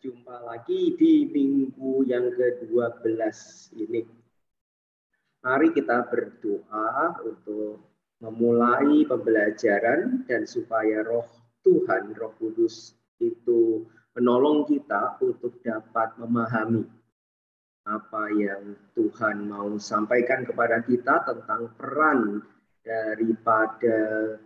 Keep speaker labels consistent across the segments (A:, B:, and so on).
A: berjumpa lagi di minggu yang ke-12 ini. Mari kita berdoa untuk memulai pembelajaran dan supaya Roh Tuhan, Roh Kudus itu menolong kita untuk dapat memahami apa yang Tuhan mau sampaikan kepada kita tentang peran daripada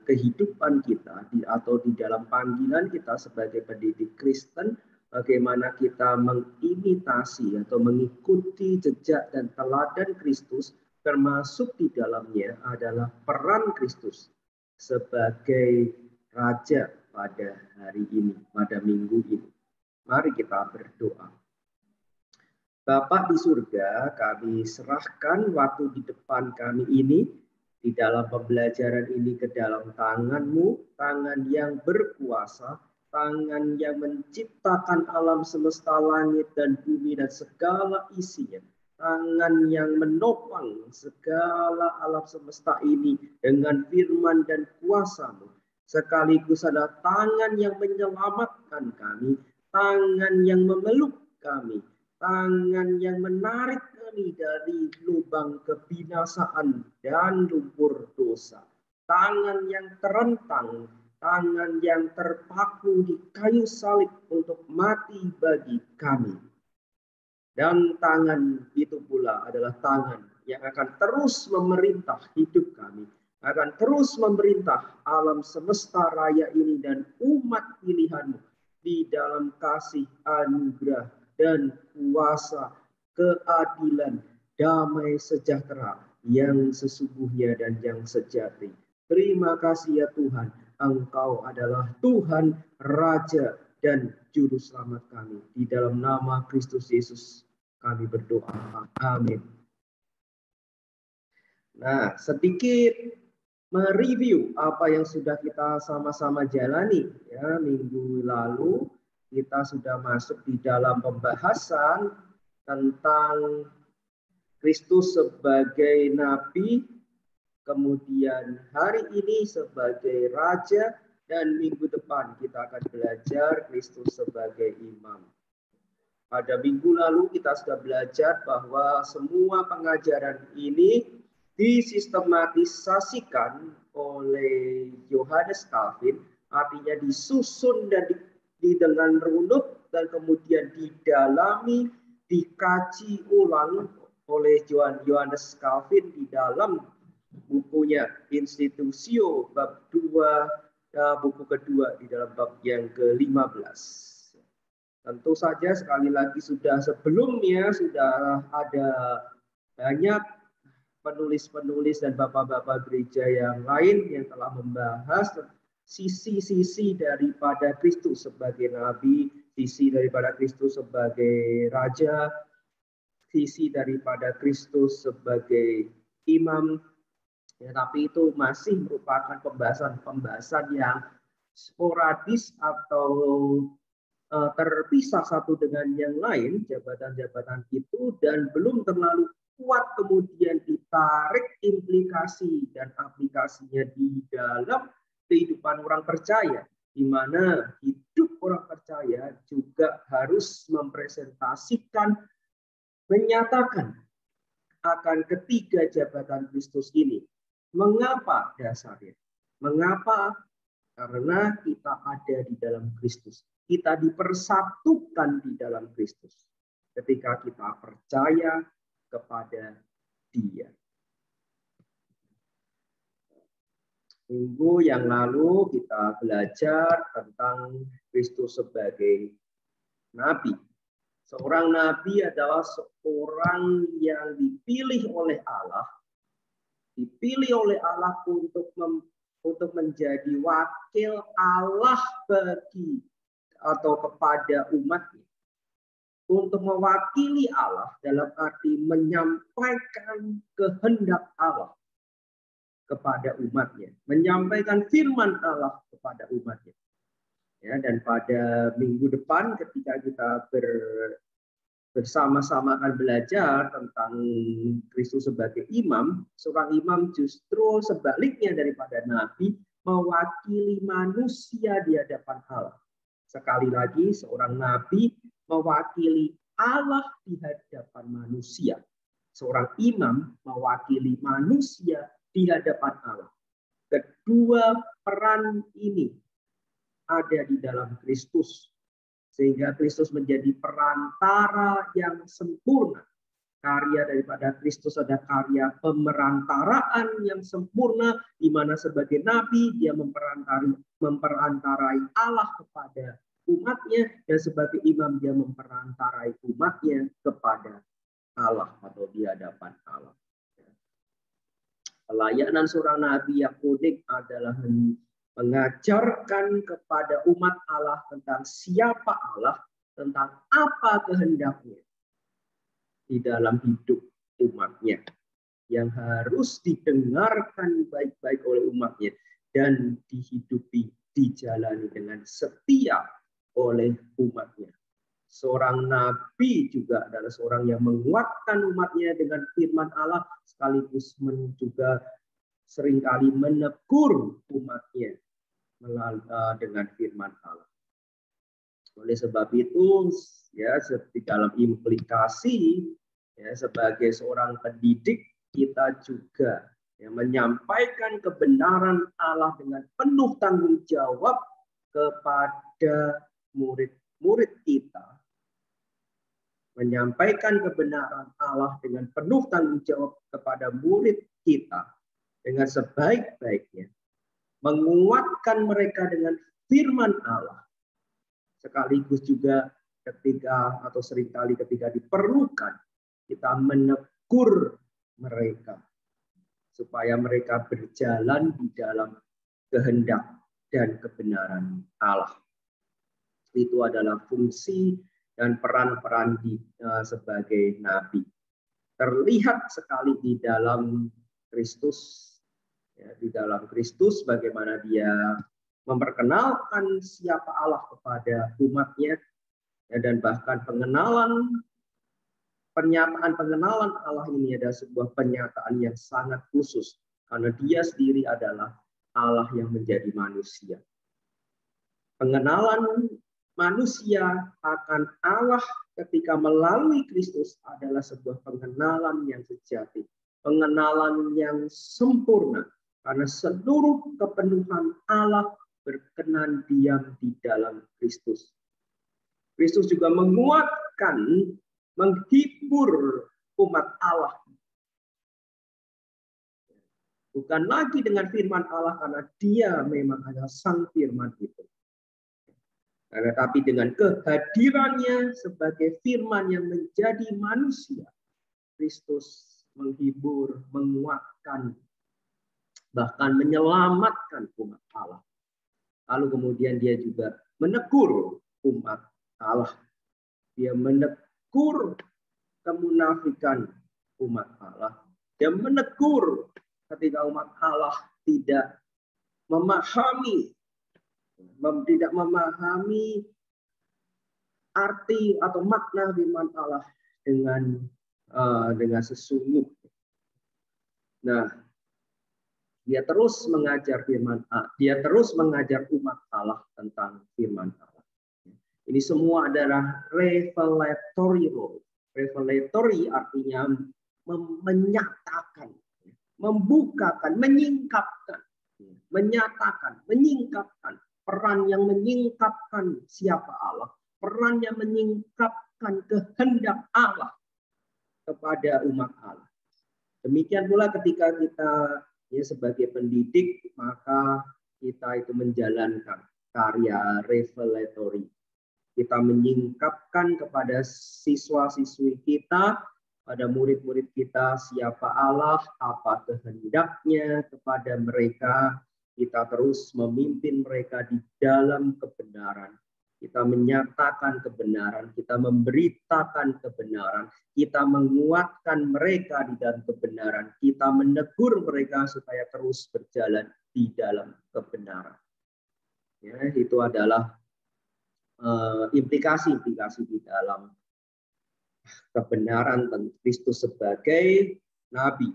A: kehidupan kita atau di dalam panggilan kita sebagai pendidik Kristen, bagaimana kita mengimitasi atau mengikuti jejak dan teladan Kristus, termasuk di dalamnya adalah peran Kristus sebagai Raja pada hari ini, pada minggu ini. Mari kita berdoa. Bapa di surga, kami serahkan waktu di depan kami ini, di dalam pembelajaran ini ke dalam tangan-Mu, tangan yang berkuasa, tangan yang menciptakan alam semesta langit dan bumi dan segala isinya, tangan yang menopang segala alam semesta ini dengan firman dan kuasa-Mu, sekaligus ada tangan yang menyelamatkan kami, tangan yang memeluk kami, tangan yang menarik kami dari lubang kebinasaan dan lumpur dosa. Tangan yang terentang, tangan yang terpaku di kayu salib untuk mati bagi kami. Dan tangan itu pula adalah tangan yang akan terus memerintah hidup kami, akan terus memerintah alam semesta raya ini dan umat pilihan-Mu di dalam kasih anugerah dan kuasa, keadilan, damai sejahtera yang sesungguhnya dan yang sejati. Terima kasih ya Tuhan, Engkau adalah Tuhan, Raja, dan Juru Selamat kami. Di dalam nama Kristus Yesus kami berdoa. Amin. Nah, sedikit mereview apa yang sudah kita sama-sama jalani ya. Minggu lalu kita sudah masuk di dalam pembahasan tentang Kristus sebagai nabi, kemudian hari ini sebagai raja, dan minggu depan kita akan belajar Kristus sebagai imam. Pada minggu lalu kita sudah belajar bahwa semua pengajaran ini disistematisasikan oleh Johannes Calvin, artinya disusun dan dengan runut dan kemudian didalami, dikaji ulang oleh Johannes Calvin di dalam bukunya Institutio bab 2, buku kedua di dalam bab yang ke-15. Tentu saja sekali lagi sebelumnya sudah ada banyak penulis-penulis dan bapak-bapak gereja yang lain yang telah membahas sisi-sisi daripada Kristus sebagai nabi, sisi daripada Kristus sebagai raja, sisi daripada Kristus sebagai imam. Ya, tapi itu masih merupakan pembahasan yang sporadis atau terpisah satu dengan yang lain, jabatan-jabatan itu, dan belum terlalu kuat kemudian ditarik implikasi dan aplikasinya di dalam kehidupan orang percaya, di mana hidup orang percaya juga harus mempresentasikan, menyatakan akan ketiga jabatan Kristus ini. Mengapa dasarnya? Mengapa? Karena kita ada di dalam Kristus. Kita dipersatukan di dalam Kristus ketika kita percaya kepada Dia. Minggu yang lalu kita belajar tentang Kristus sebagai nabi. Seorang nabi adalah seorang yang dipilih oleh Allah untuk menjadi wakil Allah bagi atau kepada umatnya. Untuk mewakili Allah dalam arti menyampaikan kehendak Allah kepada umatnya, menyampaikan firman Allah kepada umatnya. Ya, dan pada minggu depan ketika kita bersama-sama akan belajar tentang Kristus sebagai imam, seorang imam justru sebaliknya daripada nabi, mewakili manusia di hadapan Allah. Sekali lagi, seorang nabi mewakili Allah di hadapan manusia. Seorang imam mewakili manusia di hadapan Allah. Kedua peran ini ada di dalam Kristus, sehingga Kristus menjadi perantara yang sempurna. Karya daripada Kristus ada karya pemerantaraan yang sempurna, di mana sebagai nabi dia memperantarai Allah kepada umatnya, dan sebagai imam dia memperantarai umatnya kepada Allah atau di hadapan Allah. Pelayanan seorang nabi yang unik adalah mengajarkan kepada umat Allah tentang siapa Allah, tentang apa kehendaknya di dalam hidup umatnya, yang harus didengarkan baik-baik oleh umatnya dan dihidupi, dijalani dengan setia oleh umatnya. Seorang nabi juga adalah seorang yang menguatkan umatnya dengan firman Allah, sekaligus juga seringkali menegur umatnya dengan firman Allah. Oleh sebab itu, ya, di dalam implikasi, ya, sebagai seorang pendidik, kita juga ya, menyampaikan kebenaran Allah dengan penuh tanggung jawab kepada murid-murid kita. Menyampaikan kebenaran Allah dengan penuh tanggung jawab kepada murid kita dengan sebaik-baiknya. Menguatkan mereka dengan firman Allah. Sekaligus juga ketika atau seringkali ketika diperlukan, kita menegur mereka supaya mereka berjalan di dalam kehendak dan kebenaran Allah. Itu adalah fungsi dan peran-peran sebagai nabi. Terlihat sekali di dalam Kristus, ya, di dalam Kristus bagaimana dia memperkenalkan siapa Allah kepada umatnya, ya, dan bahkan pernyataan pengenalan Allah ini adalah sebuah pernyataan yang sangat khusus karena dia sendiri adalah Allah yang menjadi manusia. Pengenalan manusia akan Allah ketika melalui Kristus adalah sebuah pengenalan yang sejati, pengenalan yang sempurna, karena seluruh kepenuhan Allah berkenan diam di dalam Kristus. Kristus juga menguatkan, menghibur umat Allah. Bukan lagi dengan firman Allah karena dia memang adalah sang firman itu. Tetapi dengan kehadirannya sebagai firman yang menjadi manusia, Kristus menghibur, menguatkan, bahkan menyelamatkan umat Allah. Lalu kemudian dia juga menegur umat Allah. Dia menegur kemunafikan umat Allah. Dia menegur ketika umat Allah tidak memahami arti atau makna firman Allah dengan sesungguhnya. Nah, dia terus mengajar mengajar umat Allah tentang firman Allah. Ini semua adalah revelatory role. Revelatory artinya menyatakan, membukakan, menyingkapkan, menyatakan, menyingkapkan. Peran yang menyingkapkan siapa Allah, peran yang menyingkapkan kehendak Allah kepada umat Allah. Demikian pula ketika kita ya, sebagai pendidik, maka kita itu menjalankan karya revelatory. Kita menyingkapkan kepada siswa-siswi kita, pada murid-murid kita, siapa Allah, apa kehendaknya kepada mereka. Kita terus memimpin mereka di dalam kebenaran. Kita menyatakan kebenaran, kita memberitakan kebenaran, kita menguatkan mereka di dalam kebenaran, kita menegur mereka supaya terus berjalan di dalam kebenaran. Ya, itu adalah implikasi-implikasi di dalam kebenaran tentang Kristus sebagai nabi.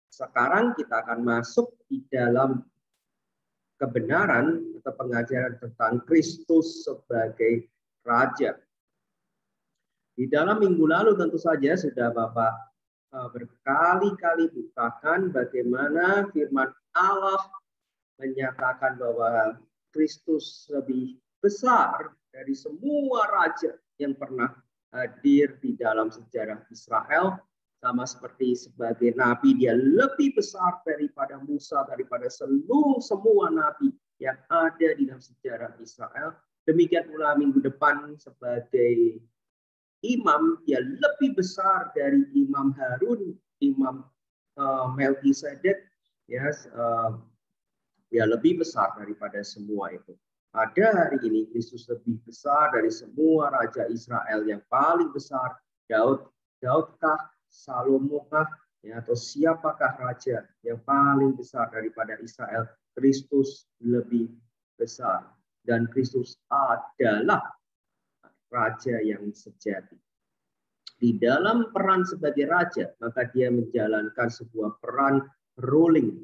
A: Sekarang kita akan masuk di dalam kebenaran atau pengajaran tentang Kristus sebagai Raja. Di dalam minggu lalu tentu saja sudah Bapak berkali-kali bukakan bagaimana firman Allah menyatakan bahwa Kristus lebih besar dari semua raja yang pernah hadir di dalam sejarah Israel. Sama seperti sebagai nabi, dia lebih besar daripada Musa, daripada semua nabi yang ada di dalam sejarah Israel. Demikian pula minggu depan sebagai imam, dia lebih besar dari Imam Harun, Imam Melkisedek, ya, dia lebih besar daripada semua itu. Pada hari ini Kristus lebih besar dari semua raja Israel yang paling besar. Daudkah, Salomokah, ya, atau siapakah raja yang paling besar daripada Israel? Kristus lebih besar, dan Kristus adalah raja yang sejati. Di dalam peran sebagai raja, maka dia menjalankan sebuah peran ruling,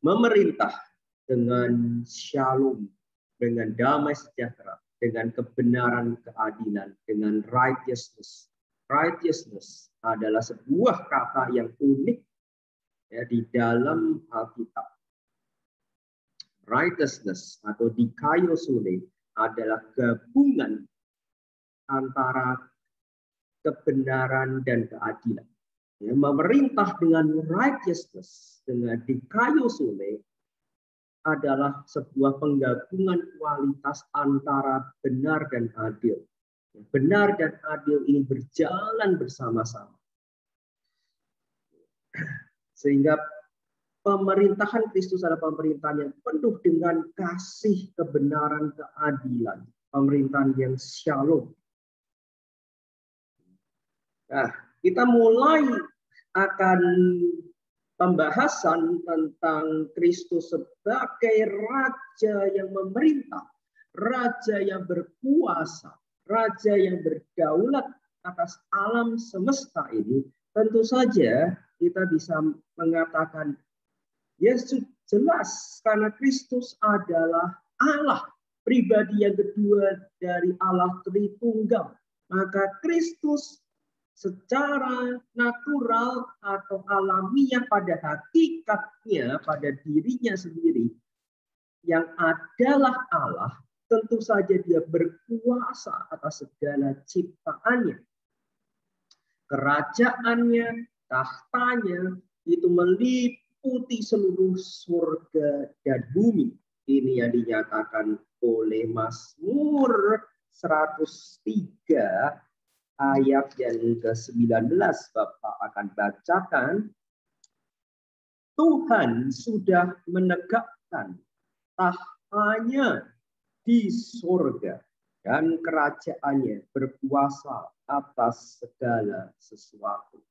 A: memerintah dengan shalom, dengan damai sejahtera, dengan kebenaran, keadilan, dengan righteousness. Righteousness adalah sebuah kata yang unik, ya, di dalam Alkitab. Righteousness atau dikaiosune adalah gabungan antara kebenaran dan keadilan. Ya, memerintah dengan righteousness, dengan dikaiosune adalah sebuah penggabungan kualitas antara benar dan adil. Benar dan adil ini berjalan bersama-sama. Sehingga pemerintahan Kristus adalah pemerintahan yang penuh dengan kasih, kebenaran, keadilan. Pemerintahan yang shalom. Nah, kita mulai akan pembahasan tentang Kristus sebagai Raja yang memerintah, Raja yang berkuasa, Raja yang berdaulat atas alam semesta ini. Tentu saja kita bisa mengatakan Yesus jelas karena Kristus adalah Allah, pribadi yang kedua dari Allah Tritunggal. Maka Kristus secara natural atau alamiah pada hakikatnya, pada dirinya sendiri, yang adalah Allah, tentu saja dia berkuasa atas segala ciptaannya. Kerajaannya, tahtanya, itu meliputi seluruh surga dan bumi. Ini yang dinyatakan oleh Mazmur 103 ayat yang ke-19. Bapak akan bacakan. Tuhan sudah menegakkan tahtanya di surga dan kerajaannya berkuasa atas segala sesuatu.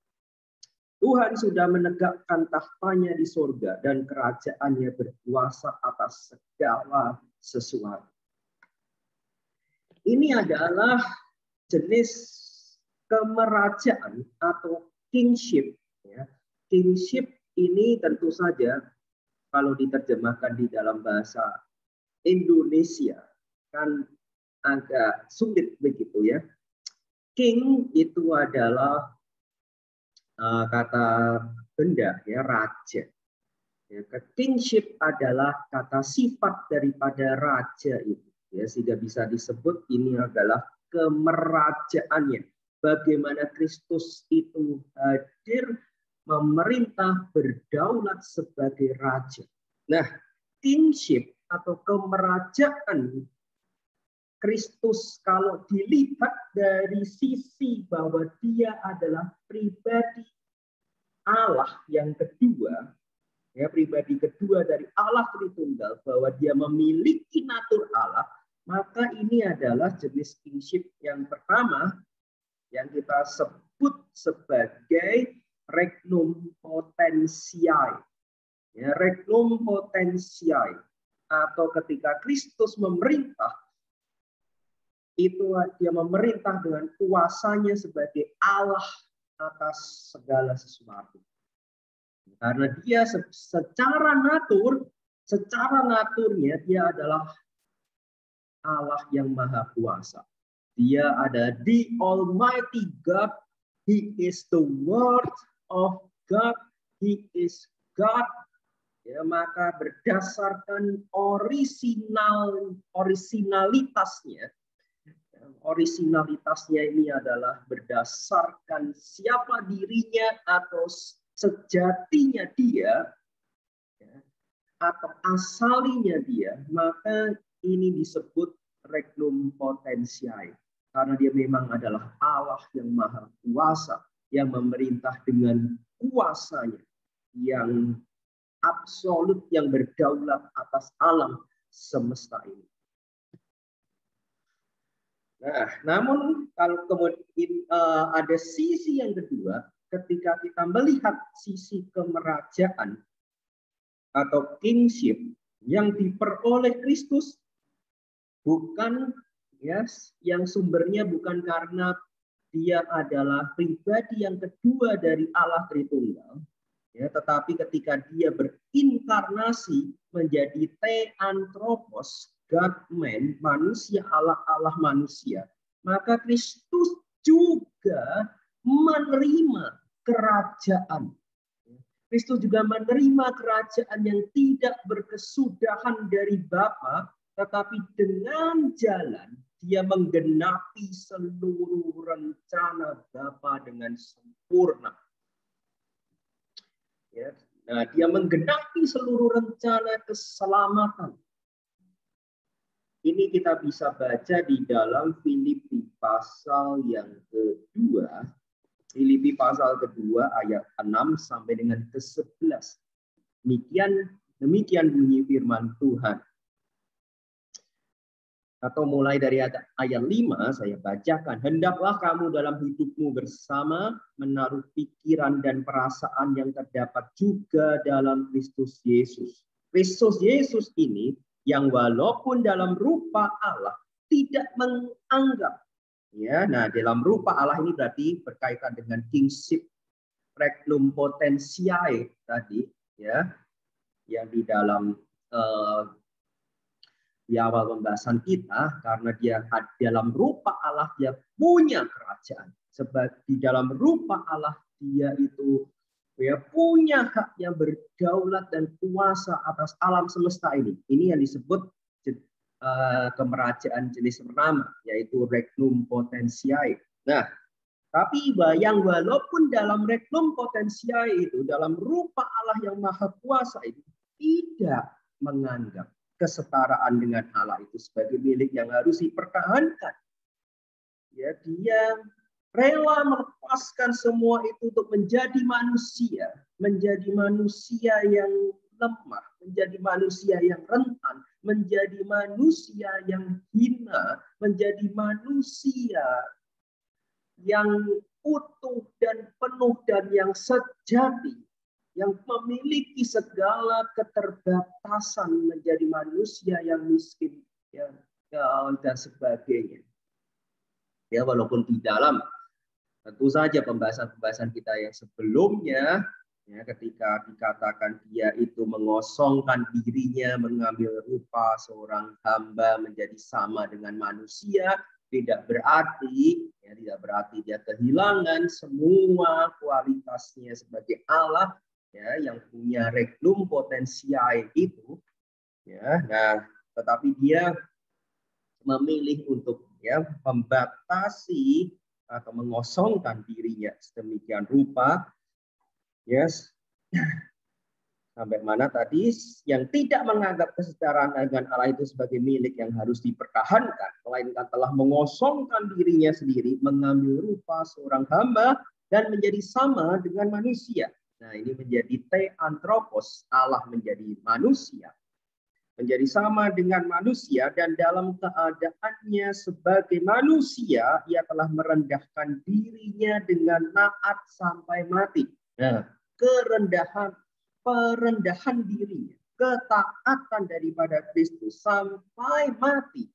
A: Tuhan sudah menegakkan tahtanya di surga dan kerajaannya berkuasa atas segala sesuatu. Ini adalah jenis kemerajaan atau kingship. Ya. Kingship ini tentu saja kalau diterjemahkan di dalam bahasa Indonesia kan agak sulit begitu ya. King itu adalah kata benda, ya, raja. Ya, kingship adalah kata sifat daripada raja itu. Ya, sehingga bisa disebut ini adalah kemerajaannya. Bagaimana Kristus itu hadir, memerintah, berdaulat sebagai raja. Nah, kingship atau kemerajaan Kristus kalau dilihat dari sisi bahwa dia adalah pribadi Allah yang kedua, ya, pribadi kedua dari Allah Tritunggal, bahwa dia memiliki natur Allah, maka ini adalah jenis kingship yang pertama yang kita sebut sebagai regnum potentiae. Ya, regnum potentiae, atau ketika Kristus memerintah, itu dia memerintah dengan kuasanya sebagai Allah atas segala sesuatu. Karena dia secara naturnya dia adalah Allah yang maha kuasa. Dia ada the Almighty God. He is the Word of God. He is God. Ya, maka berdasarkan originalitasnya ini adalah berdasarkan siapa dirinya atau sejatinya dia, ya, atau asalinya dia, maka ini disebut regnum potentiae. Karena dia memang adalah Allah yang maha kuasa, yang memerintah dengan kuasanya, yang absolut, yang berdaulat atas alam semesta ini. Nah, namun kalau kemudian ada sisi yang kedua, ketika kita melihat sisi kemerajaan atau kingship yang diperoleh Kristus, bukan yang sumbernya bukan karena dia adalah pribadi yang kedua dari Allah Tritunggal, ya, tetapi ketika dia berinkarnasi menjadi theanthropos, God man, manusia Allah manusia, maka Kristus juga menerima kerajaan. Kristus juga menerima kerajaan yang tidak berkesudahan dari Bapa, tetapi dengan jalan dia menggenapi seluruh rencana Bapa dengan sempurna. Ya, nah, dia menggenapi seluruh rencana keselamatan. Ini kita bisa baca di dalam Filipi pasal yang kedua. Filipi pasal kedua ayat 6 sampai dengan ke-11. Demikian bunyi firman Tuhan. Atau mulai dari ayat 5 saya bacakan. Hendaklah kamu dalam hidupmu bersama menaruh pikiran dan perasaan yang terdapat juga dalam Kristus Yesus. Kristus Yesus ini yang walaupun dalam rupa Allah tidak menganggap, ya, nah dalam rupa Allah ini berarti berkaitan dengan kingship regnum potentiae tadi, ya, yang di dalam di awal pembahasan kita, karena dia dalam rupa Allah dia punya kerajaan. Sebab di dalam rupa Allah dia itu ya punya hak yang berdaulat dan kuasa atas alam semesta ini. Ini yang disebut kemerajaan jenis pertama, yaitu regnum potentiae. Nah, tapi yang walaupun dalam regnum potentiae itu, dalam rupa Allah yang maha kuasa itu, tidak menganggap kesetaraan dengan Allah itu sebagai milik yang harus dipertahankan. Ya, dia rela melepaskan semua itu untuk menjadi manusia yang lemah, menjadi manusia yang rentan, menjadi manusia yang hina, menjadi manusia yang utuh dan penuh dan yang sejati, yang memiliki segala keterbatasan, menjadi manusia yang miskin, ya, dan sebagainya. Ya, walaupun di dalam tentu saja pembahasan kita yang sebelumnya, ya, ketika dikatakan dia itu mengosongkan dirinya, mengambil rupa seorang hamba menjadi sama dengan manusia, tidak berarti dia kehilangan semua kualitasnya sebagai Allah, ya, yang punya regnum potentiae itu, ya. Nah, tetapi dia memilih untuk membatasi atau mengosongkan dirinya sedemikian rupa, yes, sampai mana tadi yang tidak menganggap kesetaraan dengan Allah itu sebagai milik yang harus dipertahankan, melainkan telah mengosongkan dirinya sendiri, mengambil rupa seorang hamba dan menjadi sama dengan manusia. Nah, ini menjadi theanthropos, Allah menjadi manusia, menjadi sama dengan manusia, dan dalam keadaannya sebagai manusia, ia telah merendahkan dirinya dengan taat sampai mati. Nah, perendahan dirinya, ketaatan daripada Kristus sampai mati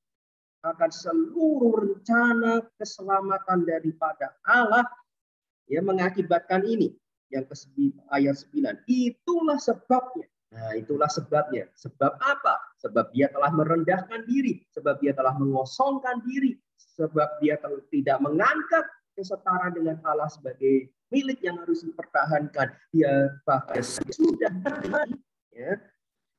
A: akan seluruh rencana keselamatan daripada Allah, ya, mengakibatkan ini, yang ayat 9. Itulah sebabnya. Nah, itulah sebabnya. Sebab apa? Sebab dia telah merendahkan diri, sebab dia telah mengosongkan diri, sebab dia tidak mengangkat kesetaraan dengan Allah sebagai milik yang harus dipertahankan. Dia bahkan sudah mati. Ya.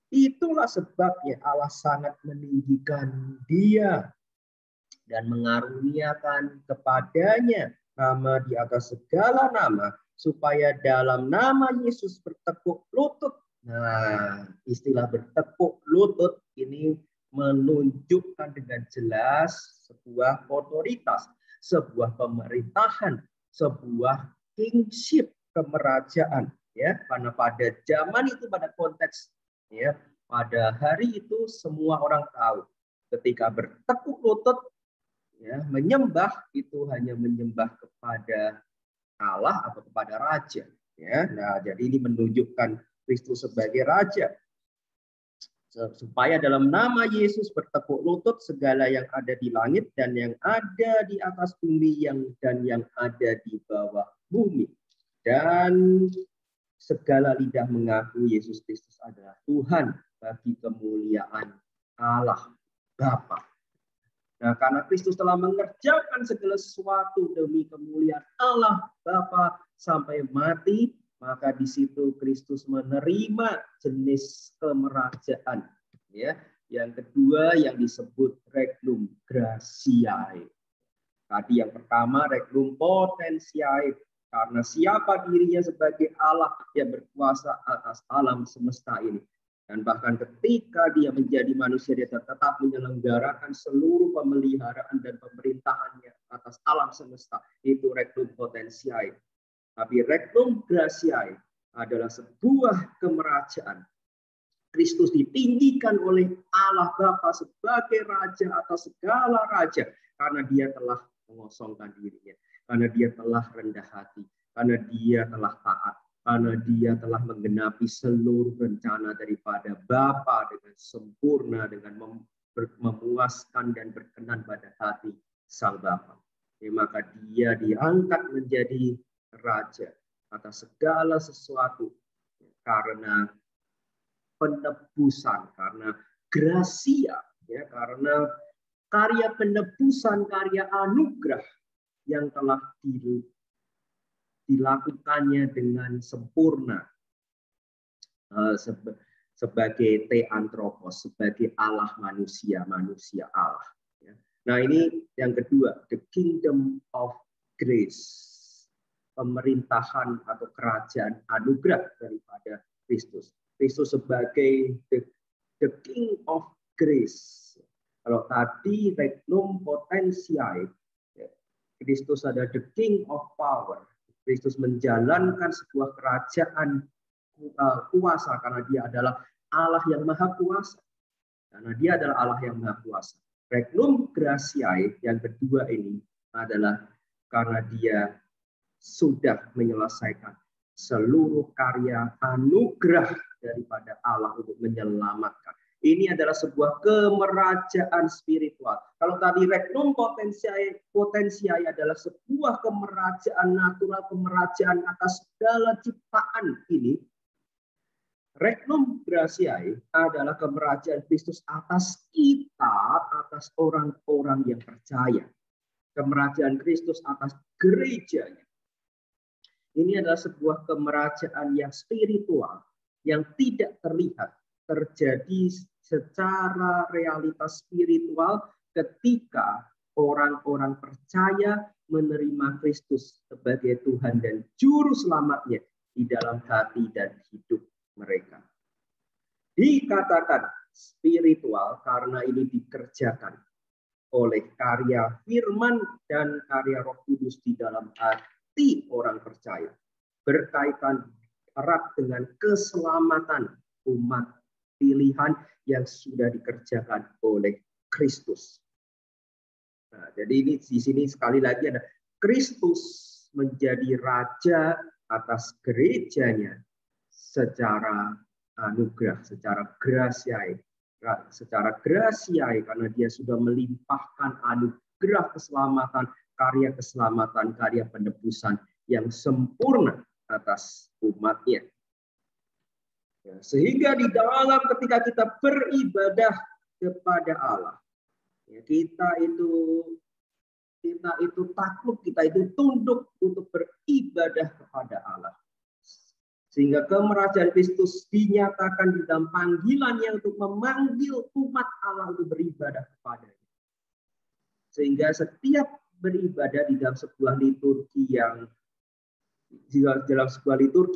A: Itulah sebabnya Allah sangat meninggikan dia dan mengaruniakan kepadanya nama di atas segala nama, supaya dalam nama Yesus bertekuk lutut. Nah, istilah bertekuk lutut ini menunjukkan dengan jelas sebuah otoritas, sebuah pemerintahan, sebuah kingship, kemerajaan. Ya, karena pada zaman itu, pada konteks, ya, pada hari itu semua orang tahu ketika bertekuk lutut, ya, menyembah itu hanya menyembah kepada Allah atau kepada raja. Ya, nah, jadi ini menunjukkan Kristus sebagai raja. Supaya dalam nama Yesus bertekuk lutut segala yang ada di langit dan yang ada di atas bumi dan yang ada di bawah bumi. Dan segala lidah mengaku Yesus Kristus adalah Tuhan bagi kemuliaan Allah Bapa. Nah, karena Kristus telah mengerjakan segala sesuatu demi kemuliaan Allah Bapa sampai mati, maka di situ Kristus menerima jenis kemerajaan. Ya, yang kedua yang disebut regnum gratiae. Tadi yang pertama regnum potentiae, karena siapa dirinya sebagai Allah yang berkuasa atas alam semesta ini. Dan bahkan ketika dia menjadi manusia, dia tetap menyelenggarakan seluruh pemeliharaan dan pemerintahannya atas alam semesta. Itu regnum potentiae. Tapi regnum gratiae adalah sebuah kemerajaan. Kristus ditinggikan oleh Allah Bapa sebagai raja atas segala raja. Karena dia telah mengosongkan dirinya. Karena dia telah rendah hati. Karena dia telah taat. Karena dia telah menggenapi seluruh rencana daripada Bapa dengan sempurna, dengan memuaskan dan berkenan pada hati Sang Bapa. Ya, maka dia diangkat menjadi raja atas segala sesuatu karena penebusan, karena gracia, ya, karena karya penebusan, karya anugerah yang telah dilakukannya dengan sempurna sebagai theanthropos, sebagai Allah manusia, manusia Allah. Nah, ini yang kedua, the kingdom of grace, pemerintahan atau kerajaan anugerah daripada Kristus. Kristus sebagai the king of grace. Kalau tadi regnum potentiae, Kristus ada the king of power. Kristus menjalankan sebuah kerajaan kuasa karena dia adalah Allah yang maha kuasa. Karena dia adalah Allah yang maha kuasa. Regnum gratiae yang kedua ini adalah karena dia sudah menyelesaikan seluruh karya anugerah daripada Allah untuk menyelamatkan. Ini adalah sebuah kemerajaan spiritual. Kalau tadi regnum potentiae adalah sebuah kemerajaan natural, kemerajaan atas segala ciptaan ini. Regnum gratiae adalah kemerajaan Kristus atas kita, atas orang-orang yang percaya. Kemerajaan Kristus atas gerejanya. Ini adalah sebuah kemerajaan yang spiritual, yang tidak terlihat, terjadi secara realitas spiritual ketika orang-orang percaya menerima Kristus sebagai Tuhan dan Juru Selamatnya di dalam hati dan hidup mereka. Dikatakan spiritual karena ini dikerjakan oleh karya firman dan karya Roh Kudus di dalam hati orang percaya. Berkaitan erat dengan keselamatan umat pilihan yang sudah dikerjakan oleh Kristus. Nah, jadi ini di sini sekali lagi ada Kristus menjadi raja atas gerejanya secara anugerah, secara gratiae. Secara gratiae karena dia sudah melimpahkan anugerah keselamatan, karya keselamatan, karya penebusan yang sempurna atas umatnya. Ya, sehingga di dalam ketika kita beribadah kepada Allah, ya, kita itu takluk, kita itu tunduk untuk beribadah kepada Allah. Sehingga kemerajaan Kristus dinyatakan di dalam panggilannya untuk memanggil umat Allah untuk beribadah kepadanya. Sehingga setiap beribadah di dalam sebuah liturgi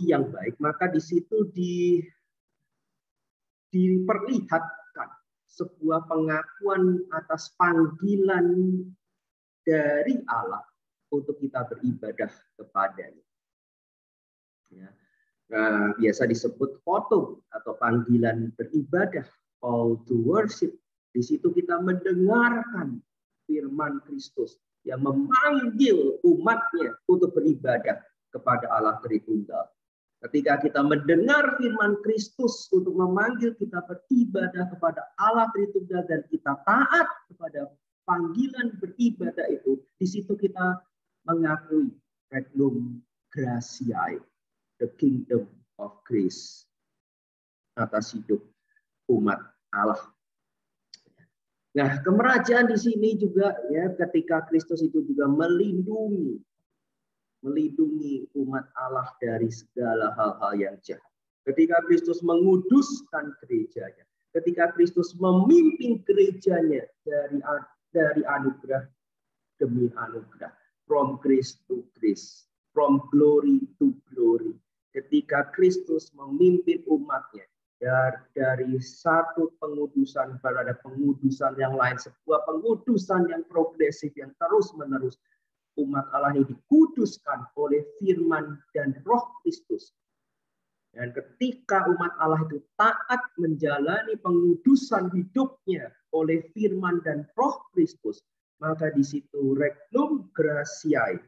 A: yang baik, maka di situ diperlihatkan sebuah pengakuan atas panggilan dari Allah untuk kita beribadah kepadanya. Ya. Nah, biasa disebut khotbah atau panggilan beribadah, call to worship. Di situ kita mendengarkan firman Kristus yang memanggil umatnya untuk beribadah kepada Allah Tritunggal. Ketika kita mendengar firman Kristus untuk memanggil kita beribadah kepada Allah Tritunggal dan kita taat kepada panggilan beribadah itu, di situ kita mengakui regnum gratiae, the kingdom of grace atas hidup umat Allah. Nah, kemerajaan di sini juga ya, ketika Kristus itu juga melindungi umat Allah dari segala hal-hal yang jahat. Ketika Kristus menguduskan gerejanya, ketika Kristus memimpin gerejanya dari anugerah demi anugerah, from grace to grace, from glory to glory. Ketika Kristus memimpin umatnya dari satu pengudusan pada pengudusan yang lain, sebuah pengudusan yang progresif yang terus-menerus, umat Allah ini dikuduskan oleh firman dan roh Kristus. Dan ketika umat Allah itu taat menjalani pengudusan hidupnya oleh firman dan roh Kristus, maka di situ regnum gratiae,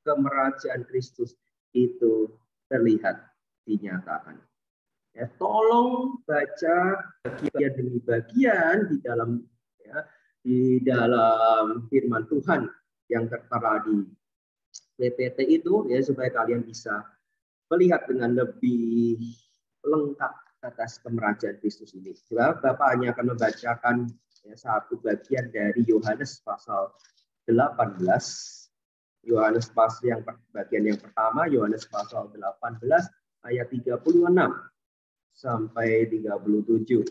A: kemerajaan Kristus itu terlihat, dinyatakan. Ya, tolong baca bagian demi bagian di dalam firman Tuhan yang tertera di PPT itu, ya, supaya kalian bisa melihat dengan lebih lengkap atas kemerajaan Kristus ini. Bapak hanya akan membacakan ya, satu bagian dari Yohanes pasal 18. Yohanes pasal bagian yang pertama, Yohanes pasal 18 ayat 36 sampai 37.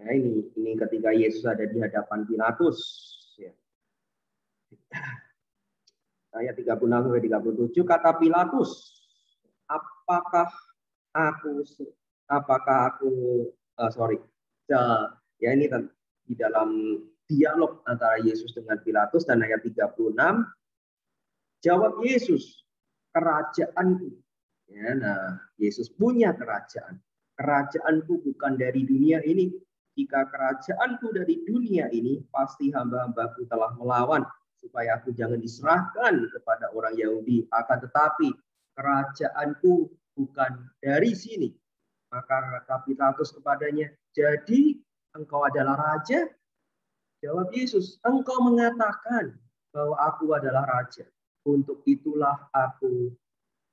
A: Ya, ini ketika Yesus ada di hadapan Pilatus. Ya. Ayat 36 sampai 37, kata Pilatus, apakah aku ya, ini di dalam dialog antara Yesus dengan Pilatus, dan ayat 36, jawab Yesus, kerajaanku. Ya, nah, Yesus punya kerajaan. Kerajaanku bukan dari dunia ini. Jika kerajaanku dari dunia ini, pasti hamba-hambaku telah melawan supaya aku jangan diserahkan kepada orang Yahudi. Akan tetapi kerajaanku bukan dari sini. Maka kata Pilatus kepadanya, jadi engkau adalah raja? Jawab Yesus, engkau mengatakan bahwa aku adalah raja. Untuk itulah aku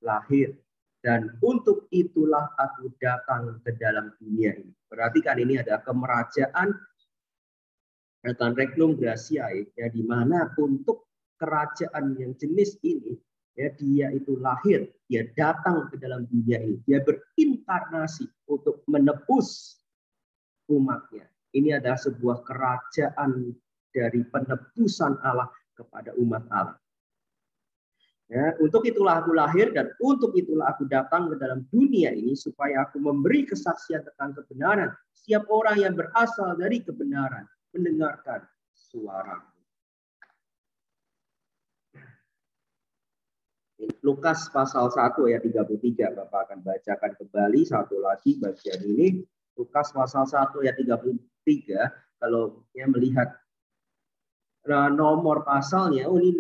A: lahir. Dan untuk itulah aku datang ke dalam dunia ini. Perhatikan, ini ada kemerajaan dan regnum gratiae, ya, di mana untuk kerajaan yang jenis ini, ya, dia itu lahir, dia datang ke dalam dunia ini, dia berinkarnasi untuk menebus umatnya. Ini adalah sebuah kerajaan dari penebusan Allah kepada umat Allah. Ya, untuk itulah aku lahir dan untuk itulah aku datang ke dalam dunia ini supaya aku memberi kesaksian tentang kebenaran. Setiap orang yang berasal dari kebenaran mendengarkan suara. Lukas pasal 1 ayat 33, Bapak akan bacakan kembali satu lagi bagian ini. Lukas pasal 1 ayat 33, kalau ya melihat nomor pasalnya, ini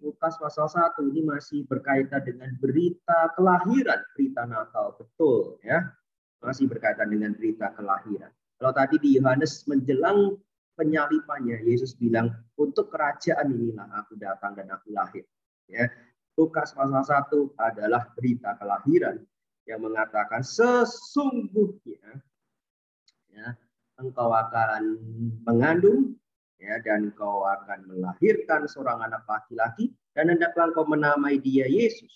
A: Lukas pasal 1, ini masih berkaitan dengan berita kelahiran, berita Natal, betul ya. Masih berkaitan dengan berita kelahiran. Kalau tadi di Yohanes menjelang penyalipannya, Yesus bilang, untuk kerajaan inilah aku datang dan aku lahir. Ya. Lukas pasal 1 adalah berita kelahiran yang mengatakan sesungguhnya ya, engkau akan mengandung ya, dan engkau akan melahirkan seorang anak laki-laki dan hendaklah engkau menamai dia Yesus.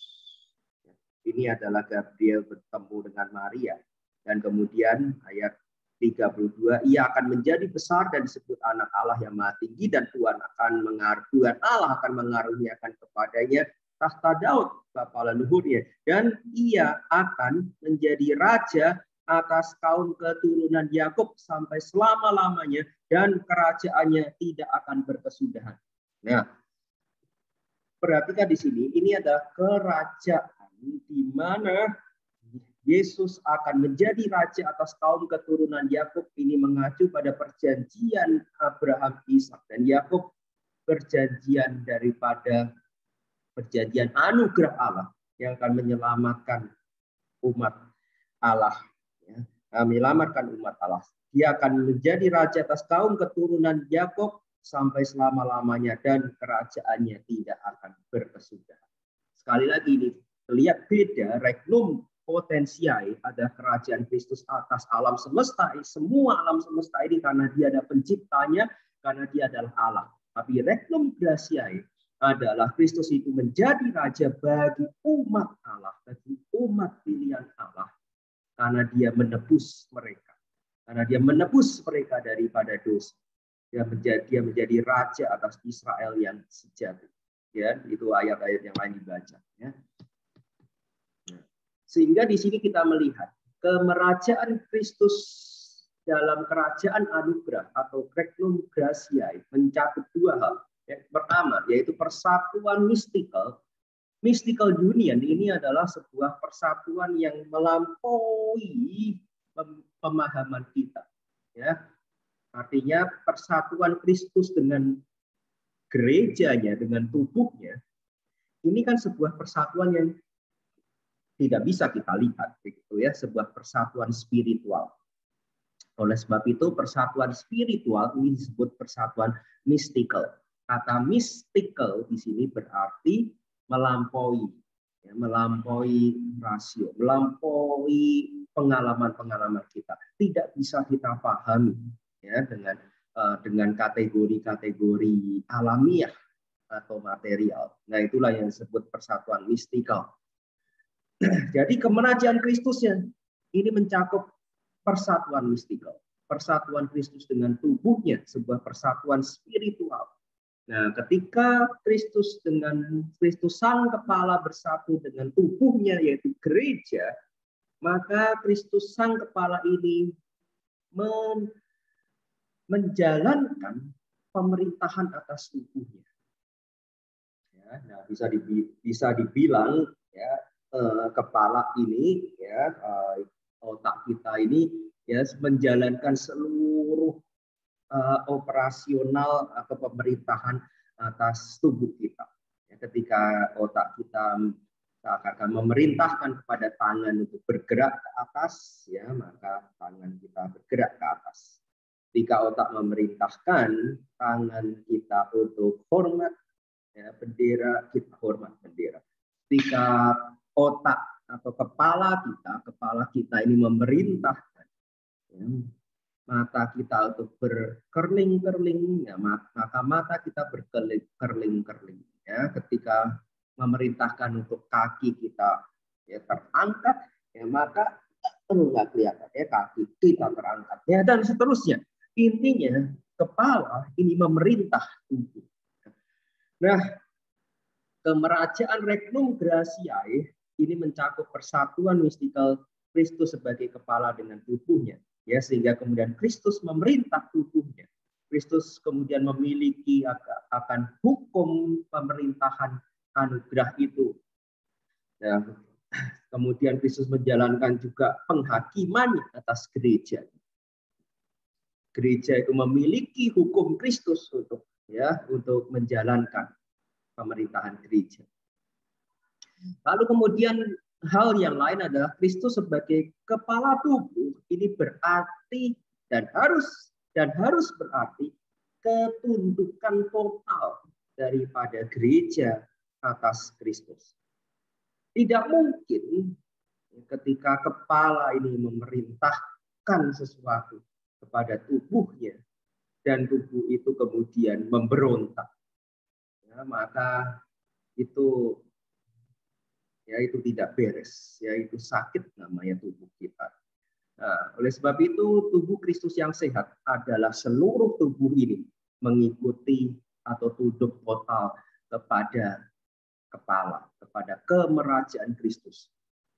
A: Ini adalah Gabriel bertemu dengan Maria. Dan kemudian ayat 32, ia akan menjadi besar dan disebut anak Allah yang maha tinggi, dan Tuhan Allah akan mengaruniakan kepadanya tahta Daud bapa leluhurnya, dan ia akan menjadi raja atas kaum keturunan Yakub sampai selama-lamanya, dan kerajaannya tidak akan berkesudahan. Nah, perhatikan di sini, ini adalah kerajaan di mana Yesus akan menjadi raja atas kaum keturunan Yakub. Ini mengacu pada perjanjian Abraham, Ishak, dan Yakub, perjanjian daripada perjanjian anugerah Allah yang akan menyelamatkan umat Allah. Ya, menyelamatkan umat Allah. Dia akan menjadi raja atas kaum keturunan Yakub sampai selama-lamanya, dan kerajaannya tidak akan berkesudahan. Sekali lagi ini lihat beda, regnum potensiai ada kerajaan Kristus atas alam semesta, semua alam semesta ini, karena dia ada penciptanya, karena dia adalah Allah. Tapi regnum gratiae adalah Kristus itu menjadi raja bagi umat Allah, bagi umat pilihan Allah, karena dia menebus mereka, karena dia menebus mereka daripada dosa. Dia menjadi raja atas Israel yang sejati. Ya, itu ayat-ayat yang lain dibaca. Ya. Sehingga di sini kita melihat kemerajaan Kristus dalam kerajaan anugerah atau regnum gratiae mencakup dua hal. Yang pertama yaitu persatuan mistikal. Mystical union ini adalah sebuah persatuan yang melampaui pemahaman kita. Ya, artinya persatuan Kristus dengan gerejanya, dengan tubuhnya, ini kan sebuah persatuan yang tidak bisa kita lihat, begitu ya, sebuah persatuan spiritual. Oleh sebab itu persatuan spiritual ini disebut persatuan mystical. Kata mystical di sini berarti melampaui, ya, melampaui rasio, melampaui pengalaman-pengalaman kita. Tidak bisa kita pahami ya dengan kategori-kategori alamiah atau material. Nah, itulah yang disebut persatuan mystical. Jadi kemerajaan Kristusnya ini mencakup persatuan mistikal, persatuan Kristus dengan tubuhnya, sebuah persatuan spiritual. Nah, ketika Kristus sang kepala bersatu dengan tubuhnya yaitu gereja, maka Kristus sang kepala ini menjalankan pemerintahan atas tubuhnya. Ya, nah, bisa dibilang ya, kepala ini ya, otak kita ini ya menjalankan seluruh operasional atau pemerintahan atas tubuh kita. Ya, ketika otak kita akan memerintahkan kepada tangan untuk bergerak ke atas, ya maka tangan kita bergerak ke atas. Ketika otak memerintahkan tangan kita untuk hormat ya, bendera, kita hormat bendera. Ketika otak atau kepala kita ini memerintahkan ya, mata kita untuk berkerling-kerling, ya, maka mata kita berkerling-kerling. Ya, ketika memerintahkan untuk kaki kita ya, terangkat, ya, maka nggak kelihatan ya kaki kita terangkat. Ya, dan seterusnya. Intinya kepala ini memerintah tubuh. Nah, kemerajaan regnum gratiae ini mencakup persatuan mistikal Kristus sebagai kepala dengan tubuhnya, ya, sehingga kemudian Kristus memerintah tubuhnya. Kristus kemudian memiliki akan hukum pemerintahan anugerah itu. Ya, kemudian Kristus menjalankan juga penghakiman atas gereja. Gereja itu memiliki hukum Kristus untuk menjalankan pemerintahan gereja. Lalu kemudian hal yang lain adalah Kristus sebagai kepala tubuh ini berarti dan harus berarti ketundukan total daripada gereja atas Kristus. Tidak mungkin ketika kepala ini memerintahkan sesuatu kepada tubuhnya dan tubuh itu kemudian memberontak, ya, maka itu tidak beres, ya, itu sakit namanya tubuh kita. Nah, oleh sebab itu tubuh Kristus yang sehat adalah seluruh tubuh ini mengikuti atau tunduk total kepada kepala, kepada kemerajaan Kristus.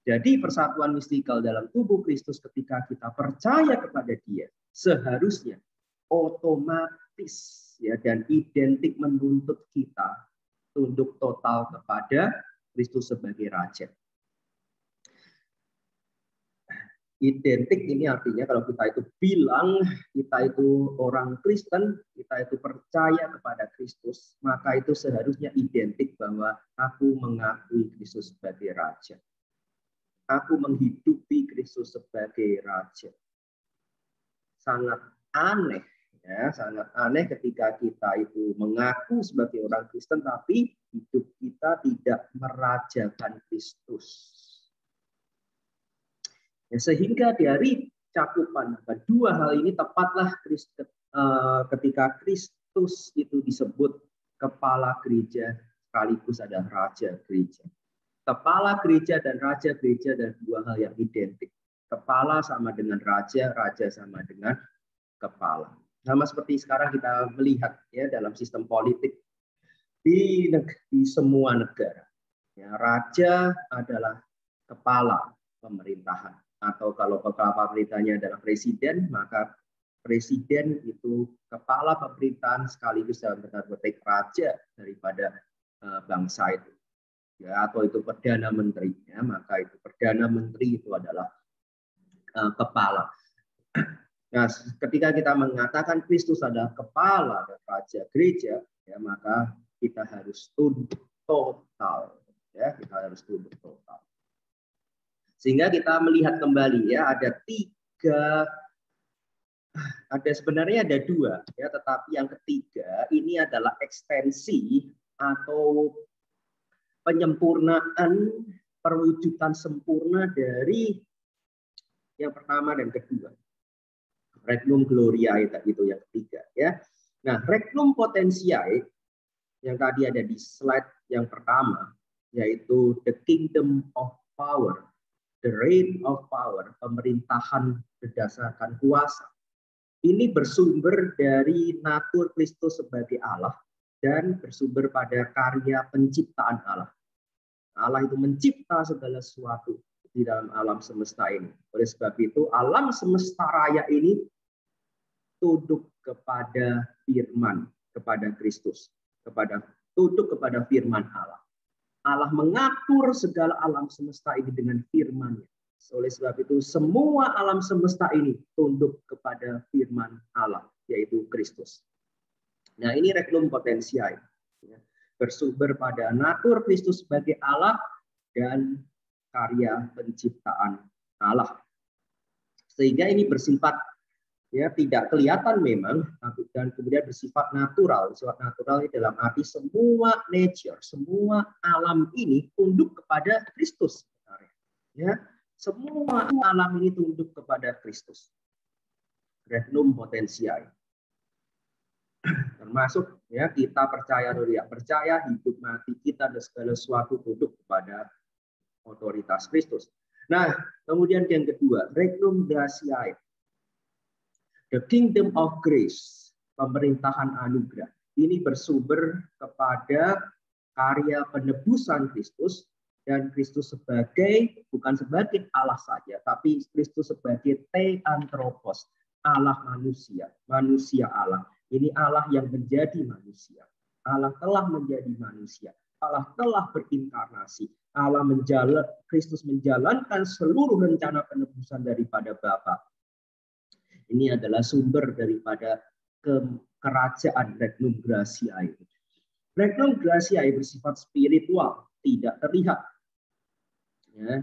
A: Jadi persatuan mistikal dalam tubuh Kristus ketika kita percaya kepada Dia seharusnya otomatis, ya, dan identik menuntut kita tunduk total kepada Kristus sebagai Raja. Identik ini artinya kalau kita itu bilang kita itu orang Kristen, kita itu percaya kepada Kristus, maka itu seharusnya identik bahwa aku mengakui Kristus sebagai Raja. Aku menghidupi Kristus sebagai Raja. Sangat aneh, ya, sangat aneh ketika kita itu mengaku sebagai orang Kristen tapi hidup kita tidak merajakan Kristus. Ya, sehingga dari cakupan kedua hal ini tepatlah ketika Kristus itu disebut kepala gereja sekaligus ada raja gereja. Kepala gereja dan raja gereja dan dua hal yang identik. Kepala sama dengan raja, raja sama dengan kepala. Sama seperti sekarang kita melihat, ya, dalam sistem politik di semua negara. Ya, raja adalah kepala pemerintahan. Atau kalau kepala pemerintahnya adalah presiden, maka presiden itu kepala pemerintahan sekaligus dalam tanda petik raja daripada bangsa itu. Ya, atau itu perdana menteri, ya, maka itu perdana menteri itu adalah kepala. Nah, ketika kita mengatakan Kristus adalah kepala dan raja gereja, ya, maka kita harus tunduk total, ya, kita harus tunduk total. Sehingga kita melihat kembali, ya, sebenarnya ada dua, ya, tetapi yang ketiga ini adalah ekstensi atau penyempurnaan, perwujudan sempurna dari yang pertama dan kedua. Regnum Gloriae itu yang ketiga, ya. Nah, Regnum Potentiae yang tadi ada di slide yang pertama, yaitu the kingdom of power, the reign of power, pemerintahan berdasarkan kuasa. Ini bersumber dari natur Kristus sebagai Allah dan bersumber pada karya penciptaan Allah. Allah itu mencipta segala sesuatu di dalam alam semesta ini. Oleh sebab itu, alam semesta raya ini tunduk kepada firman, kepada Kristus, tunduk kepada firman Allah. Allah mengatur segala alam semesta ini dengan firman-Nya. Oleh sebab itu, semua alam semesta ini tunduk kepada firman Allah, yaitu Kristus. Nah, ini Regnum Potentiae. Bersumber pada natur Kristus sebagai Allah dan karya penciptaan Allah. Sehingga ini bersifat, ya, tidak kelihatan memang, dan kemudian bersifat natural. Bersifat natural ini dalam arti semua nature, semua alam ini tunduk kepada Kristus. Ya, semua alam ini tunduk kepada Kristus. Regnum Potentiae. Termasuk, ya, kita percaya atau tidak percaya, hidup mati kita dan segala sesuatu tunduk kepada otoritas Kristus. Nah, kemudian yang kedua, Regnum Gratiae, the kingdom of grace, pemerintahan anugerah. Ini bersumber kepada karya penebusan Kristus dan Kristus bukan sebagai Allah saja, tapi Kristus sebagai theanthropos, Allah manusia, manusia Allah. Ini Allah yang menjadi manusia. Allah telah menjadi manusia. Allah telah berinkarnasi. Kristus menjalankan seluruh rencana penebusan daripada Bapa. Ini adalah sumber daripada kerajaan Regnum Gratiae. Regnum Gratiae bersifat spiritual, tidak terlihat. Ya.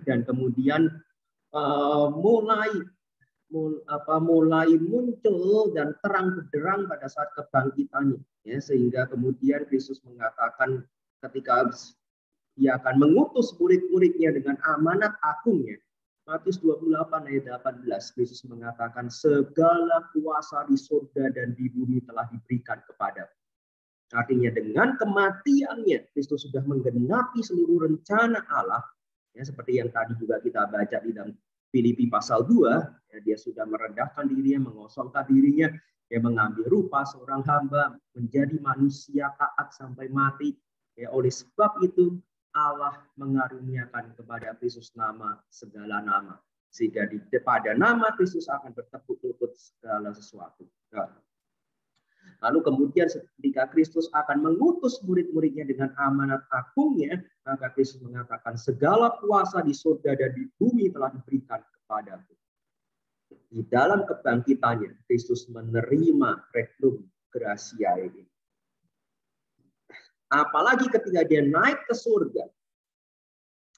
A: Dan kemudian mulai muncul dan terang benderang pada saat kebangkitannya, ya, sehingga kemudian Kristus mengatakan ketika dia akan mengutus murid-muridnya dengan amanat agungnya. Matius 28 ayat 18, Yesus mengatakan, segala kuasa di surga dan di bumi telah diberikan kepada. Artinya dengan kematiannya, Kristus sudah menggenapi seluruh rencana Allah. Ya, seperti yang tadi juga kita baca di dalam Filipi pasal 2, ya, dia sudah merendahkan dirinya, mengosongkan dirinya, dia mengambil rupa seorang hamba, menjadi manusia taat sampai mati. Ya, oleh sebab itu, Allah mengaruniakan kepada Kristus nama segala nama. Sehingga pada nama Kristus akan bertepuk lutut segala sesuatu. Nah, lalu kemudian ketika Kristus akan mengutus murid-muridnya dengan amanat agungnya, maka Kristus mengatakan segala kuasa di surga dan di bumi telah diberikan kepadaku. Di dalam kebangkitannya, Kristus menerima regnum gratia ini. Apalagi ketika dia naik ke surga.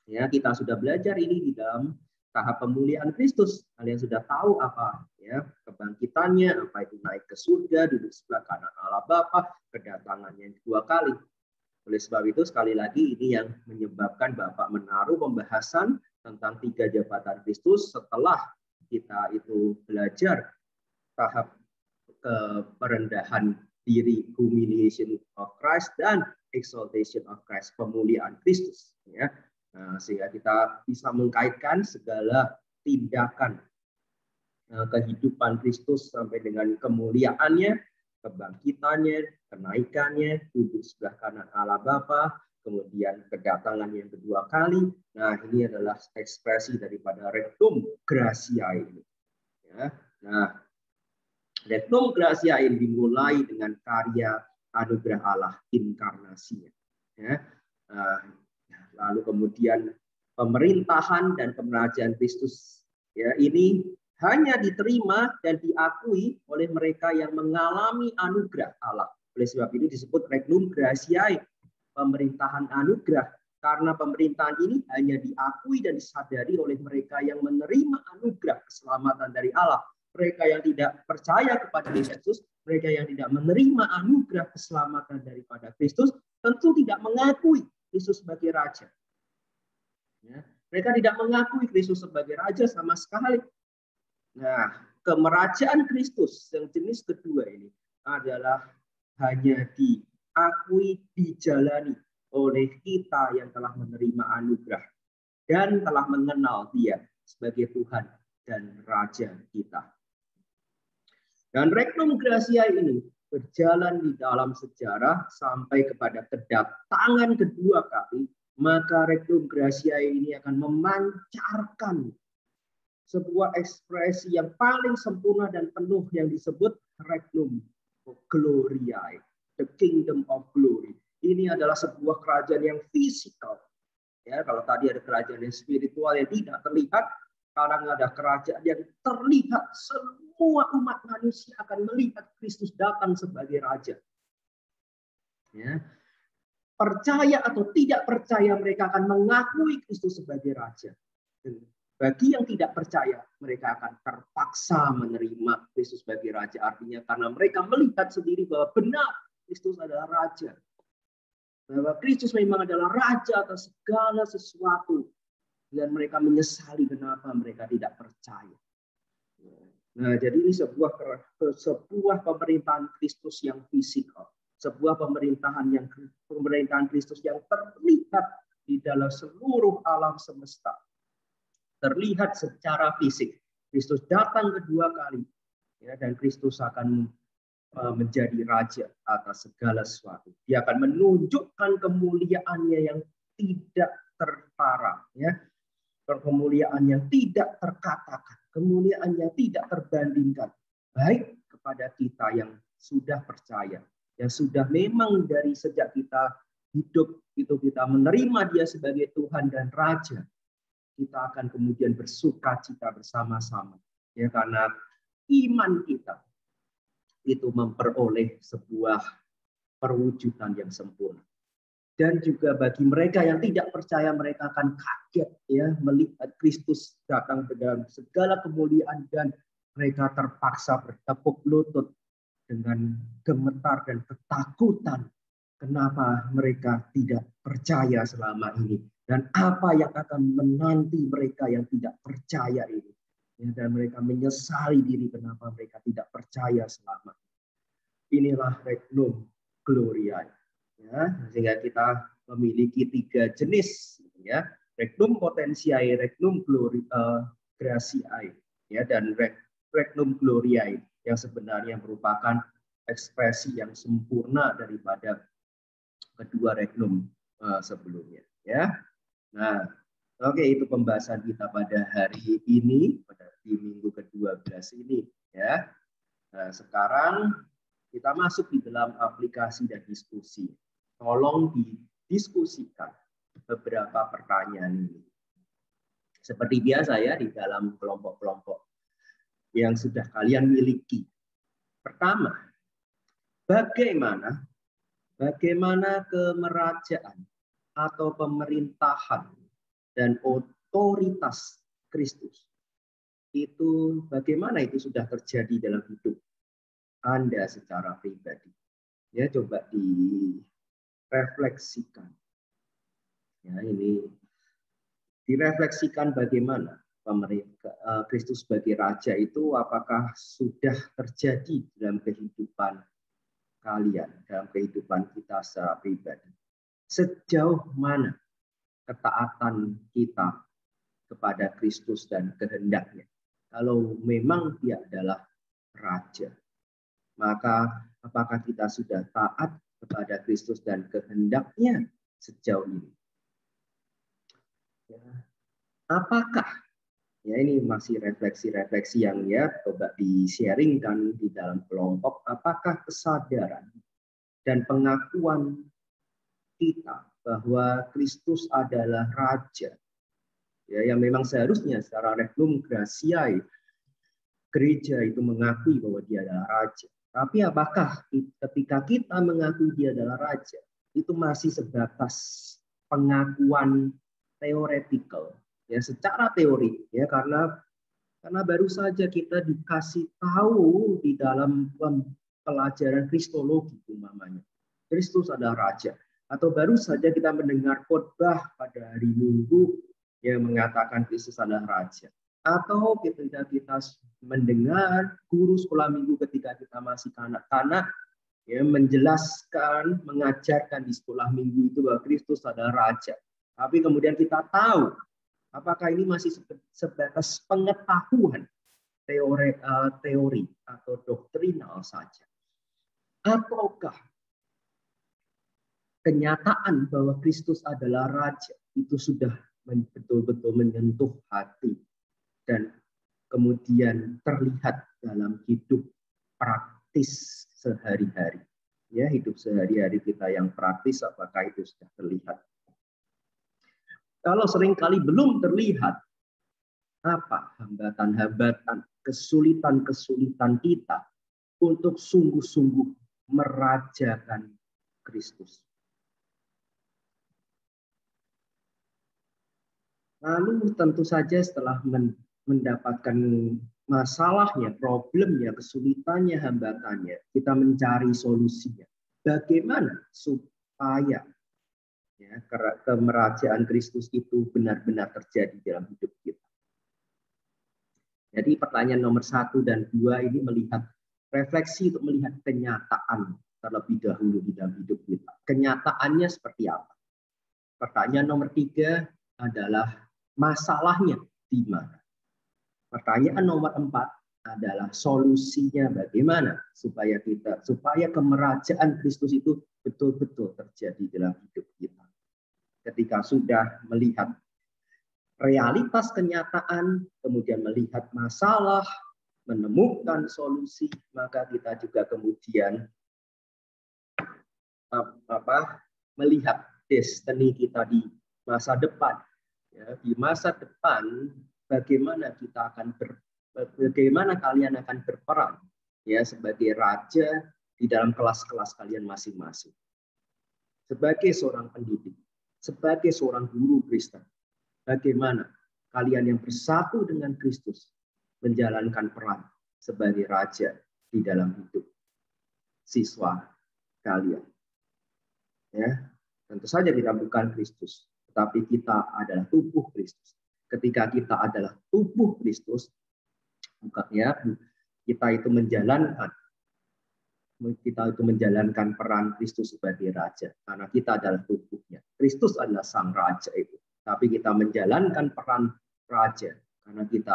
A: Ya, kita sudah belajar ini di dalam tahap pemuliaan Kristus. Kalian sudah tahu apa ya kebangkitannya, apa itu naik ke surga, duduk sebelah kanan Allah Bapa, kedatangannya 2 kali. Oleh sebab itu sekali lagi ini yang menyebabkan Bapak menaruh pembahasan tentang 3 jabatan Kristus setelah kita itu belajar tahap perendahan diri, humiliation of Christ, dan exaltation of Christ, pemuliaan Kristus. Ya. Nah, sehingga kita bisa mengkaitkan segala tindakan kehidupan Kristus sampai dengan kemuliaannya, kebangkitannya, kenaikannya, duduk sebelah kanan Allah Bapa, kemudian kedatangan yang kedua kali. Nah, ini adalah ekspresi daripada regnum gratia ini. Ya. Nah, regnum gratia ini dimulai dengan karya anugerah Allah, inkarnasinya. Ya. Lalu kemudian pemerintahan dan kemerajaan Kristus ya ini hanya diterima dan diakui oleh mereka yang mengalami anugerah Allah. Oleh sebab itu disebut regnum gratiae, pemerintahan anugerah, karena pemerintahan ini hanya diakui dan disadari oleh mereka yang menerima anugerah keselamatan dari Allah. Mereka yang tidak percaya kepada Yesus, mereka yang tidak menerima anugerah keselamatan daripada Kristus, tentu tidak mengakui Kristus sebagai Raja. Ya, mereka tidak mengakui Kristus sebagai Raja sama sekali. Nah, kemerajaan Kristus yang jenis kedua ini adalah hanya diakui, dijalani oleh kita yang telah menerima anugerah dan telah mengenal Dia sebagai Tuhan dan Raja kita. Dan regnum gratia ini berjalan di dalam sejarah sampai kepada kedatangan kedua kali, maka regnum gratia ini akan memancarkan sebuah ekspresi yang paling sempurna dan penuh yang disebut regnum gloriae, the kingdom of glory. Ini adalah sebuah kerajaan yang fisikal. Ya, kalau tadi ada kerajaan yang spiritual yang tidak terlihat, sekarang ada kerajaan yang terlihat. Semua umat manusia akan melihat Kristus datang sebagai Raja. Ya. Percaya atau tidak percaya, mereka akan mengakui Kristus sebagai Raja. Dan bagi yang tidak percaya, mereka akan terpaksa menerima Kristus sebagai Raja. Artinya karena mereka melihat sendiri bahwa benar Kristus adalah Raja. Bahwa Kristus memang adalah Raja atas segala sesuatu. Dan mereka menyesali kenapa mereka tidak percaya. Nah, jadi ini sebuah pemerintahan Kristus yang fisikal. Sebuah pemerintahan Kristus yang terlihat di dalam seluruh alam semesta. Terlihat secara fisik. Kristus datang kedua kali. Ya, dan Kristus akan menjadi Raja atas segala sesuatu. Dia akan menunjukkan kemuliaannya yang tidak tertara. Ya. Kemuliaan yang tidak terkatakan. Kemuliaan yang tidak terbandingkan. Baik kepada kita yang sudah percaya. Yang sudah memang dari sejak kita hidup itu kita menerima Dia sebagai Tuhan dan Raja. Kita akan kemudian bersuka cita bersama-sama. Ya, karena iman kita itu memperoleh sebuah perwujudan yang sempurna. Dan juga bagi mereka yang tidak percaya, mereka akan kaget ya melihat Kristus datang dalam segala kemuliaan dan mereka terpaksa bertepuk lutut dengan gemetar dan ketakutan kenapa mereka tidak percaya selama ini, dan apa yang akan menanti mereka yang tidak percaya ini. Ya, dan mereka menyesali diri kenapa mereka tidak percaya selama ini. Inilah regnum gloriae. Ya, sehingga kita memiliki 3 jenis, ya, regnum potentiae, regnum gratiae, ya, dan regnum gloriae yang sebenarnya merupakan ekspresi yang sempurna daripada kedua regnum sebelumnya, ya. Nah, oke, itu pembahasan kita pada hari ini, pada di minggu ke-12 ini, ya. Nah, sekarang kita masuk di dalam aplikasi dan diskusi. Tolong didiskusikan beberapa pertanyaan ini. Seperti biasa ya, di dalam kelompok-kelompok yang sudah kalian miliki. Pertama, bagaimana kemerajaan atau pemerintahan dan otoritas Kristus itu, bagaimana itu sudah terjadi dalam hidup Anda secara pribadi. Ya, coba direfleksikan. Ya, ini direfleksikan bagaimana Kristus sebagai Raja itu apakah sudah terjadi dalam kehidupan kalian, dalam kehidupan kita secara pribadi. Sejauh mana ketaatan kita kepada Kristus dan kehendaknya. Kalau memang dia adalah Raja, maka apakah kita sudah taat kepada Kristus dan kehendaknya sejauh ini? Ya. Apakah, ya ini masih refleksi-refleksi yang ya coba di-sharingkan di dalam kelompok, apakah kesadaran dan pengakuan kita bahwa Kristus adalah Raja, ya, yang memang seharusnya secara regnum gratiae gereja itu mengakui bahwa dia adalah Raja. Tapi apakah ketika kita mengakui dia adalah Raja, itu masih sebatas pengakuan teoretikal, ya, secara teori, ya, karena baru saja kita dikasih tahu di dalam pelajaran kristologi umpamanya, Kristus adalah Raja, atau baru saja kita mendengar khotbah pada hari Minggu yang mengatakan Kristus adalah Raja, atau ketika kita mendengar guru sekolah minggu ketika kita masih kanak-kanak, ya, menjelaskan, mengajarkan di sekolah minggu itu bahwa Kristus adalah Raja. Tapi kemudian kita tahu, apakah ini masih sebatas pengetahuan teori atau doktrinal saja, ataukah kenyataan bahwa Kristus adalah Raja itu sudah betul-betul menyentuh hati dan kemudian terlihat dalam hidup praktis sehari-hari. Ya, hidup sehari-hari kita yang praktis, apakah itu sudah terlihat? Kalau seringkali belum terlihat, apa hambatan-hambatan, kesulitan-kesulitan kita untuk sungguh-sungguh merajakan Kristus? Lalu tentu saja setelah mendapatkan masalahnya, problemnya, kesulitannya, hambatannya, kita mencari solusinya. Bagaimana supaya, ya, kemerajaan Kristus itu benar-benar terjadi dalam hidup kita? Jadi pertanyaan nomor 1 dan 2 ini melihat refleksi untuk melihat kenyataan terlebih dahulu di dalam hidup kita. Kenyataannya seperti apa? Pertanyaan nomor 3 adalah masalahnya di mana? Pertanyaan nomor 4 adalah solusinya bagaimana supaya kemerajaan Kristus itu betul-betul terjadi dalam hidup kita. Ketika sudah melihat realitas kenyataan, kemudian melihat masalah, menemukan solusi, maka kita juga kemudian melihat destiny kita di masa depan. Ya, di masa depan bagaimana kalian akan berperan, ya, sebagai raja di dalam kelas-kelas kalian masing-masing. Sebagai seorang pendidik, sebagai seorang guru Kristen, bagaimana kalian yang bersatu dengan Kristus menjalankan peran sebagai raja di dalam hidup siswa kalian. Ya, tentu saja kita bukan Kristus, tetapi kita adalah tubuh Kristus. Ketika kita adalah tubuh Kristus, bukannya kita itu menjalankan peran Kristus sebagai raja, karena kita adalah tubuhnya. Kristus adalah sang raja itu, tapi kita menjalankan peran raja karena kita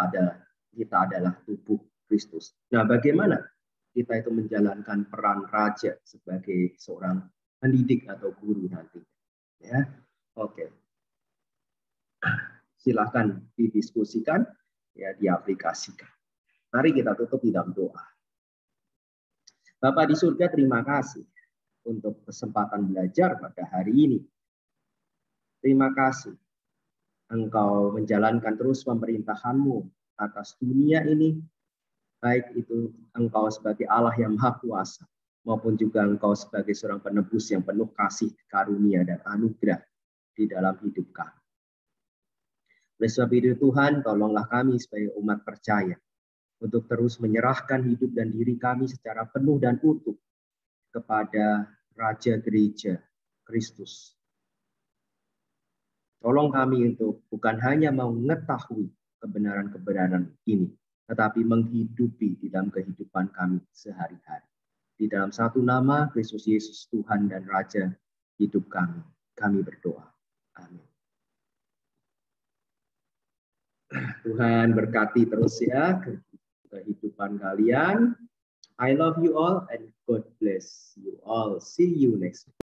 A: adalah tubuh Kristus. Nah, bagaimana kita itu menjalankan peran raja sebagai seorang pendidik atau guru nanti? Ya, oke. Silahkan didiskusikan, ya diaplikasikan. Mari kita tutup di dalam doa. Bapa di surga, terima kasih untuk kesempatan belajar pada hari ini. Terima kasih Engkau menjalankan terus pemerintahan-Mu atas dunia ini, baik itu Engkau sebagai Allah yang Maha Kuasa, maupun juga Engkau sebagai seorang penebus yang penuh kasih, karunia, dan anugerah di dalam hidup kami. Oleh sebab itu Tuhan, tolonglah kami sebagai umat percaya untuk terus menyerahkan hidup dan diri kami secara penuh dan utuh kepada Raja Gereja Kristus. Tolong kami untuk bukan hanya mengetahui kebenaran-kebenaran ini, tetapi menghidupi di dalam kehidupan kami sehari-hari. Di dalam satu nama, Kristus Yesus, Tuhan dan Raja hidup kami. Kami berdoa. Amin. Tuhan berkati terus ya kehidupan kalian. I love you all and God bless you all. See you next week.